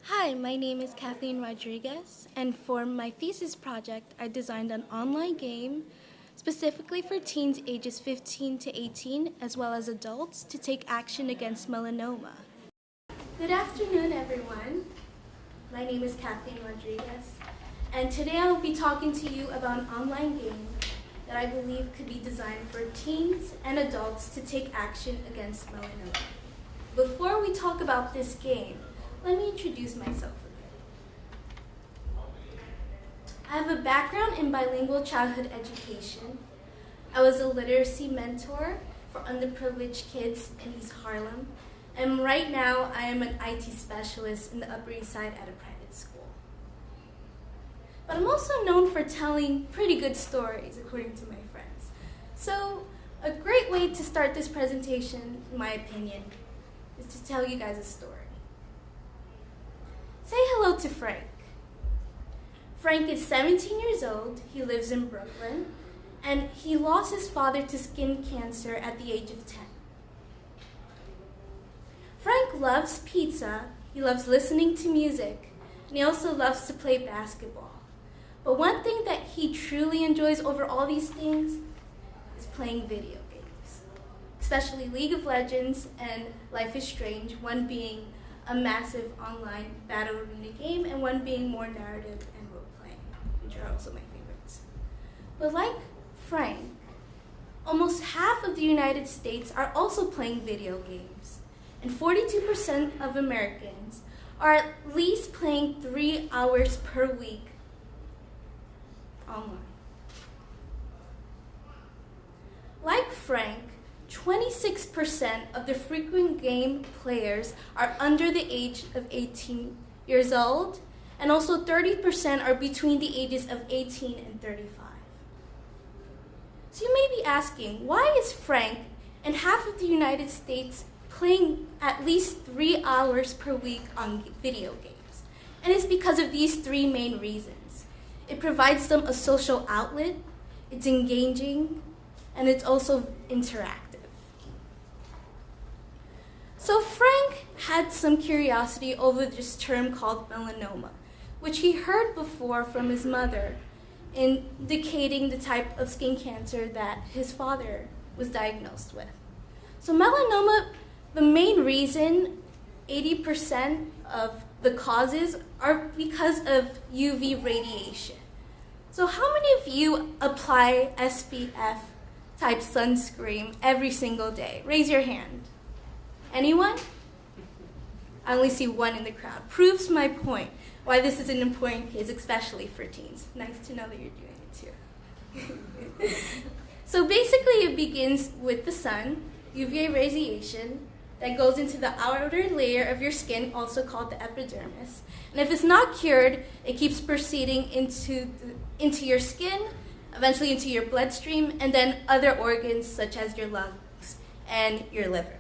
Hi, my name is Kathleen Rodriguez, and for my thesis project, I designed an online game specifically for teens ages 15 to 18, as well as adults, to take action against melanoma. Good afternoon, everyone. My name is Kathleen Rodriguez, and today I will be talking to you about an online game that I believe could be designed for teens and adults to take action against melanoma. Before we talk about this game, let me introduce myself a bit. I have a background in bilingual childhood education. I was a literacy mentor for underprivileged kids in East Harlem, and right now I am an IT specialist in the Upper East Side at a private school. But I'm also known for telling pretty good stories, according to my friends. So a great way to start this presentation, in my opinion, is to tell you guys a story. Say hello to Frank. Frank is 17 years old, he lives in Brooklyn, and he lost his father to skin cancer at the age of 10. Frank loves pizza, he loves listening to music, and he also loves to play basketball. But one thing that he truly enjoys over all these things is playing video games, especially League of Legends and Life is Strange, one being a massive online battle arena game, and one being more narrative and role-playing, which are also my favorites. But like Frank, almost half of the United States are also playing video games, and 42% of Americans are at least playing 3 hours per week online. Like Frank, 26% of the frequent game players are under the age of 18 years old, and also 30% are between the ages of 18 and 35. So you may be asking, why is Frank and half of the United States playing at least 3 hours per week on video games? And it's because of these three main reasons. It provides them a social outlet, it's engaging, and it's also interactive. So Frank had some curiosity over this term called melanoma, which he heard before from his mother, indicating the type of skin cancer that his father was diagnosed with. So melanoma, the main reason, 80% of the causes are because of UV radiation. So how many of you apply SPF type sunscreen every single day? Raise your hand. Anyone? I only see one in the crowd. Proves my point, why this is an important case, especially for teens. Nice to know that you're doing it too. So basically it begins with the sun, UVA radiation, that goes into the outer layer of your skin, also called the epidermis. And if it's not cured, it keeps proceeding into your skin, eventually into your bloodstream, and then other organs such as your lungs and your liver.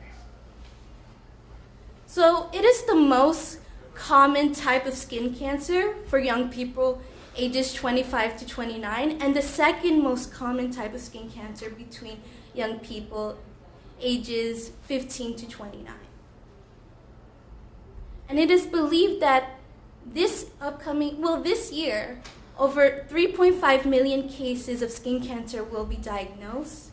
So it is the most common type of skin cancer for young people ages 25 to 29, and the second most common type of skin cancer between young people ages 15 to 29. And it is believed that this year, over 3.5 million cases of skin cancer will be diagnosed.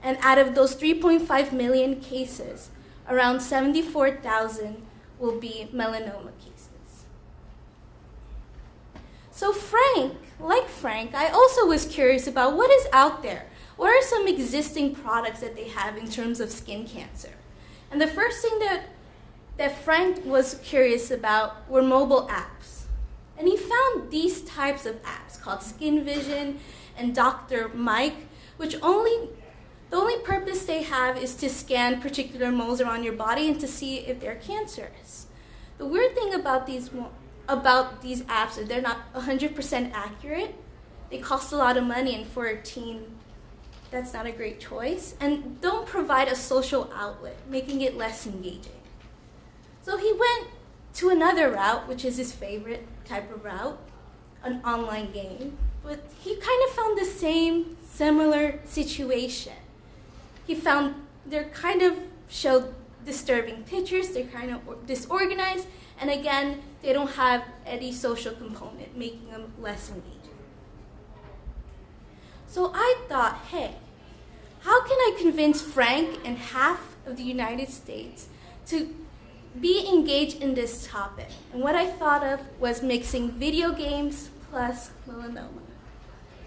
And out of those 3.5 million cases, around 74,000 will be melanoma cases. So like Frank, I also was curious about what is out there. What are some existing products that they have in terms of skin cancer? And the first thing that Frank was curious about were mobile apps. And he found these types of apps called Skin Vision and Dr. Mike, which the only purpose they have is to scan particular moles around your body and to see if they're cancerous. The weird thing about these apps is they're not 100% accurate. They cost a lot of money, and for a teen, that's not a great choice, and don't provide a social outlet, making it less engaging. So he went to another route, which is his favorite type of route, an online game, but he kind of found the similar situation. He found they kind of showed disturbing pictures, they're kind of disorganized, and again, they don't have any social component, making them less engaging. So I thought, hey, how can I convince Frank and half of the United States to be engaged in this topic? And what I thought of was mixing video games plus melanoma.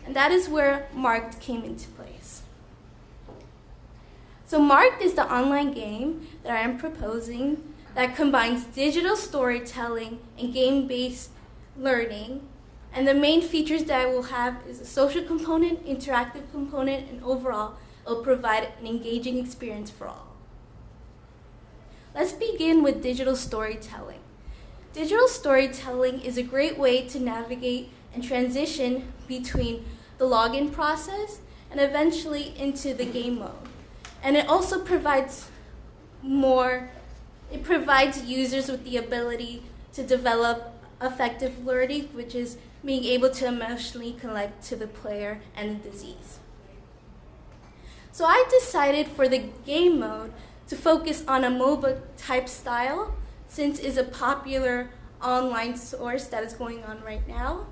And that is where MXRKED came into place. So MXRKED is the online game that I am proposing that combines digital storytelling and game-based learning. And the main features that it will have is a social component, interactive component, and overall, it will provide an engaging experience for all. Let's begin with digital storytelling. Digital storytelling is a great way to navigate and transition between the login process and eventually into the game mode. And it also provides users with the ability to develop affective learning, which is being able to emotionally connect to the player and the disease. So I decided for the game mode to focus on a MOBA type style, since it's a popular online source that is going on right now.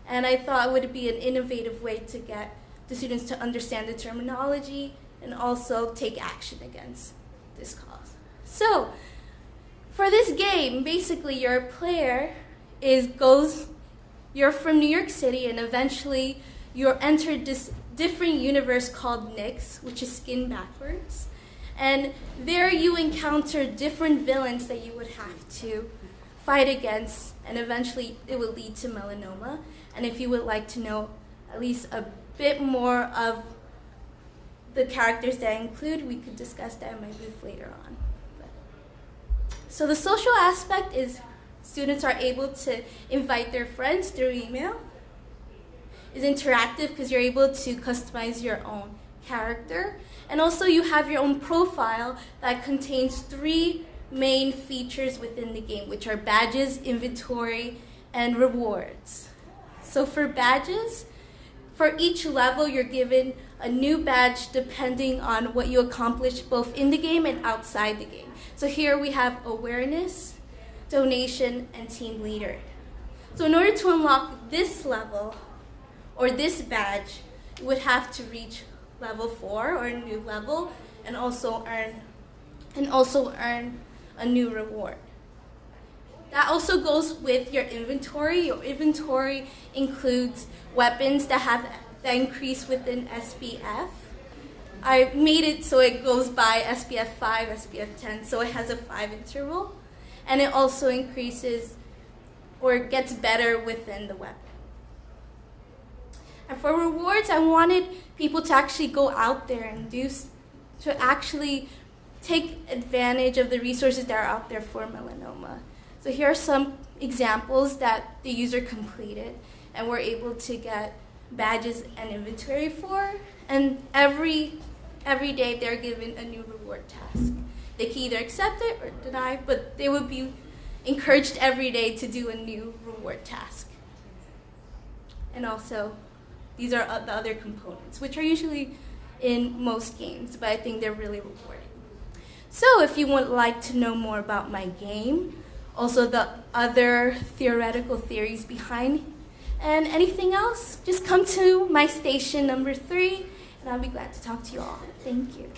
And I thought it would be an innovative way to get the students to understand the terminology and also take action against this cause. So, for this game, basically your player you're from New York City, and eventually you're entered this different universe called Nyx, which is skin backwards. And there you encounter different villains that you would have to fight against, and eventually it will lead to melanoma. And if you would like to know at least a bit more of the characters that I include, we could discuss that in my booth later on. So the social aspect is students are able to invite their friends through email. It's interactive because you're able to customize your own character. And also you have your own profile that contains 3 main features within the game, which are badges, inventory, and rewards. So for badges, for each level you're given a new badge depending on what you accomplish both in the game and outside the game. So here we have awareness, donation, and team leader. So in order to unlock this level or this badge, you would have to reach level 4 or a new level and also earn a new reward. That also goes with your inventory. Your inventory includes weapons that increase within SPF. I made it so it goes by SPF 5, SPF 10, so it has a 5 interval. And it also increases or gets better within the weapon. And for rewards, I wanted people to actually go out there and to actually take advantage of the resources that are out there for melanoma. So here are some examples that the user completed and were able to get badges and inventory for. And every day they're given a new reward task. They can either accept it or deny, but they would be encouraged every day to do a new reward task. And also, these are the other components, which are usually in most games, but I think they're really rewarding. So if you would like to know more about my game, also the other theoretical theories behind, and anything else, just come to my station number 3, and I'll be glad to talk to you all. Thank you.